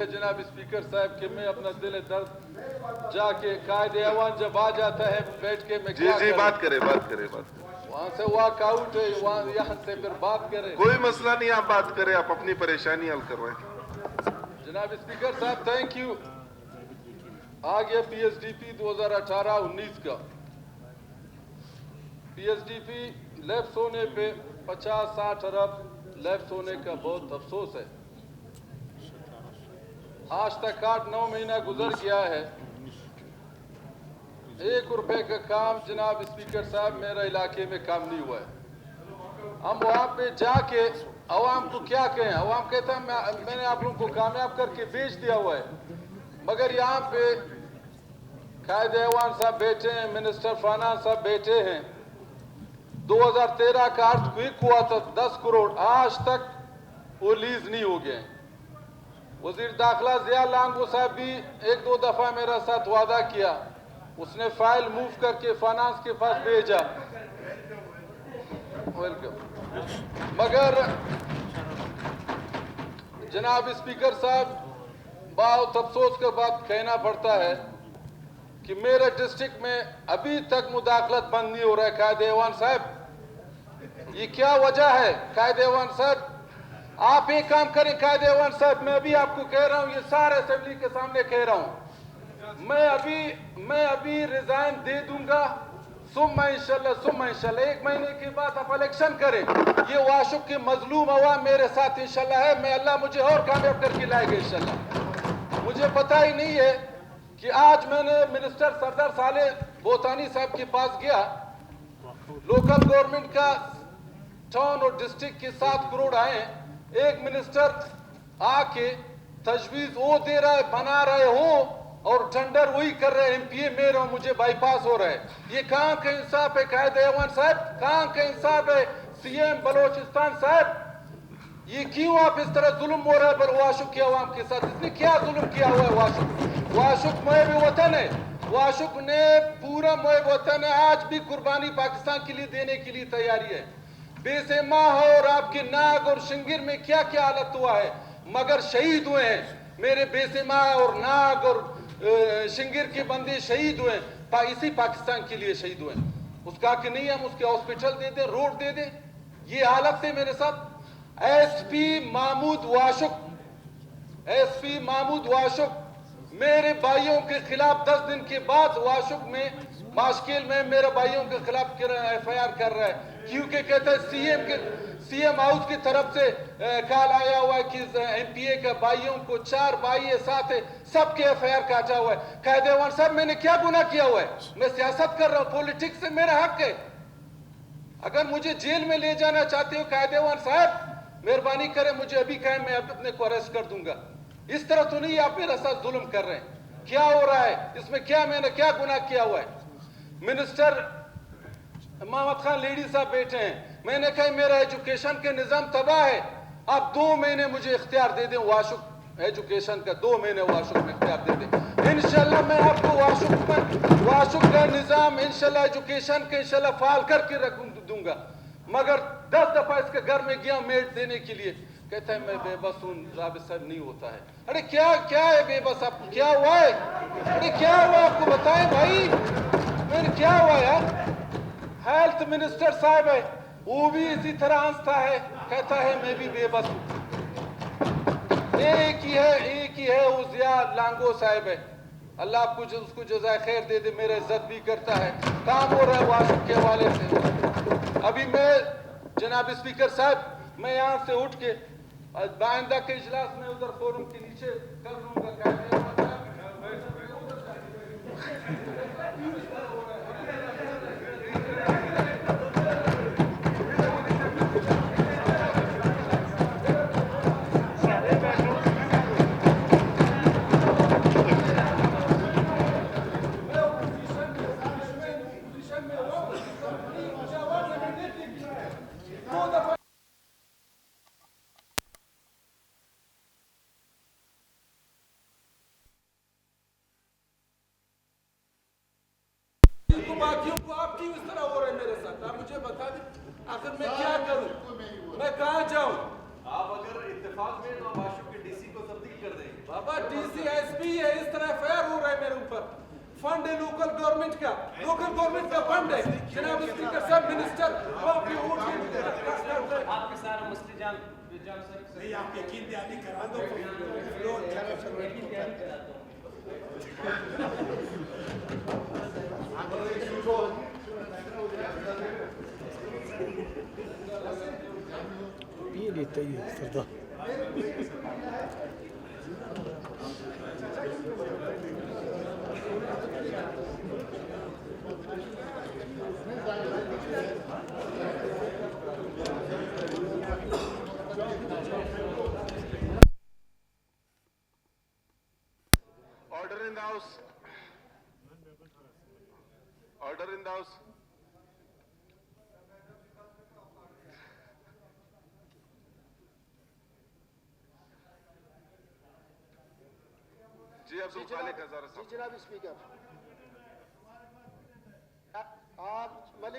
जनाब स्पीकर साहब कि मैं अपना दिल दर्द जाके कायदे ऐवान जब आ जाता है बैठ के मैं क्या जी करूं? बात करे वहाँ से वॉक आउट है, वहाँ यहाँ से फिर बात करें। कोई मसला नहीं, आप बात करें, आप अपनी परेशानी हल कर रहे हैं। जनाब स्पीकर साहब थैंक यू। आ गया PSDP 2018-19 का। PSDP लैप्स होने पे 50-60 अरब लैप्स होने का बहुत अफसोस है। आज तक 8-9 महीना गुजर गया है, 1 रुपए का काम जनाब स्पीकर साहब मेरे इलाके में काम नहीं हुआ है। हम वहाँ पे जाके अवाम को क्या कहें? अवाम कहता है मैंने आप लोगों को कामयाब करके बेच दिया हुआ है, मगर यहाँ पे कायदे ऐवान साहब बैठे हैं, मिनिस्टर फाइनेंस साहब बैठे हैं। 2013 का अर्थक्वेक हुआ था 10 करोड़, आज तक वो लीज नहीं हो गए। वजीर दाखिला जिया लांगो साहब भी 1-2 दफा मेरा साथ वादा किया, उसने फाइल मूव करके फाइनेंस के पास भेजा, वेलकम। मगर जनाब स्पीकर साहब बहुत अफसोस के बाद कहना पड़ता है कि मेरे डिस्ट्रिक्ट में अभी तक मुदाखलत बंद नहीं हो रहा है। कायदे ऐवान साहब, ये क्या वजह है? कायदे ऐवान साहब आप एक काम करें। कायदे ऐवान साहब मैं अभी आपको कह रहा हूं, ये सारे असेंबली के सामने कह रहा हूं, मैं अभी रिजाइन दे दूंगा। सुम्मा इंशाल्लाह 1 महीने के बाद आप इलेक्शन करें। ये वाशुक के मजलूम अवाम मेरे साथ इंशाल्लाह है, मैं अल्लाह मुझे और कामयाब करके लाएगा इंशाल्लाह। मुझे पता ही नहीं है कि आज मैंने मिनिस्टर सरदार साले बोतानी साहब के पास गया, लोकल गवर्नमेंट का टाउन और डिस्ट्रिक्ट के 7 करोड़ आए, एक मिनिस्टर आके तजवीज वो दे रहा है, बना रहे हो और टेंडर वही कर रहे हैं, MPA मेरा हूं, मुझे बाईपास हो रहा है। ये कहां का इंसाफ है कायदे ऐवान साहब? कहां का इंसाफ है CM बलोचिस्तान साहब? ये क्यों आप इस तरह जुल्म हो रहा है वाशुक के अवाम के साथ? इसने क्या जुल्म किया हुआ है? वाशुक मुहिब वतन है, वाशुक ने पूरा मुहिब वतन है, आज भी कुर्बानी पाकिस्तान के लिए देने के लिए तैयारी है। बेसेमा हो और आपके नाग और शिंगिर में क्या क्या हालत हुआ है, मगर शहीद हुए हैं मेरे बेसेमा और नाग और शिंगिर के बंदे शहीद हुए, इसी पाकिस्तान के लिए शहीद हुए। उसका कि नहीं हम उसके हॉस्पिटल दे दें, रोड दे दें? ये हालत है मेरे साथ। SP महमूद वाशुक मेरे भाइयों के खिलाफ 10 दिन के बाद वाशुक में माशकिल में मेरे भाइयों के खिलाफ FIR कर रहा है, क्योंकि कहते हैं CM हाउस की तरफ से कॉल आया हुआ है कि MPA के भाइयों को 4 भाई है, 7 है, सबके FIR काटा हुआ है। कायदे ऐवान साहब मैंने क्या गुनाह किया हुआ है? मैं सियासत कर रहा हूँ, पॉलिटिक्स से मेरा हक है। अगर मुझे जेल में ले जाना चाहते हो कायदे ऐवान साहब, मेहरबानी करें मुझे अभी कहें, मैं अपने को अरेस्ट कर दूंगा। इस तरह तो नहीं आप मेरे साथ जुल्म कर रहे हैं। क्या हो रहा है इसमें? मैंने क्या गुनाह किया हुआ है? मिनिस्टर मोहम्मद खान लेडी साहब बैठे हैं, मैंने कहा मेरा एजुकेशन के निजाम तबाह है, आप 2 महीने मुझे इख्तियार दे दें वाशुक एजुकेशन का, 2 महीने वाशुक में इख्तियार दे दें, इंशाल्लाह मैं आपको वाशुक का निजाम इंशाल्लाह एजुकेशन के इंशाल्लाह फाल करके रख दूंगा। मगर 10 दफा इसके घर में गया मेड देने के लिए, कहता है मैं बेबस हूँ, राबित साहब नहीं होता है। अरे क्या है बेबस? आपको क्या हुआ है? अरे क्या हुआ आपको बताएं भाई, मैंने क्या हुआ यार? हेल्थ मिनिस्टर साहब है, वो भी इसी तरह हंसता है, कहता है मैं भी बेबस हूँ। एक ही है उजिया लांगो साहब है, अल्लाह आपको उसको जज़ाए खैर दे दे, मेरा इज्जत भी करता है, काम हो रहा है वाशुक के हवाले से। अभी मैं जनाब स्पीकर साहब मैं यहाँ से उठ के आइंदा के इजलास में उधर फोरम के नीचे कर लूंगा। बाकियों को आप क्यों इस तरह हो रहे हैं मेरे किसी एसपी है, इस तरह एफआईआर हो रहा है मेरे ऊपर। फंड है लोकल गवर्नमेंट का फंड है। जनाब स्पीकर साहब, मिनिस्टर वो अपनी वोट आपके सारे मसले जान सर नहीं, आप यकीन दहानी करा दो, फ्लो अच्छा करा दो। ये लेते ही है सरदार। Order in the house. Order in the house. जी अब्दुल खालिक हज़ारा जी साहब। जनाब स्पीकर, आप मलिक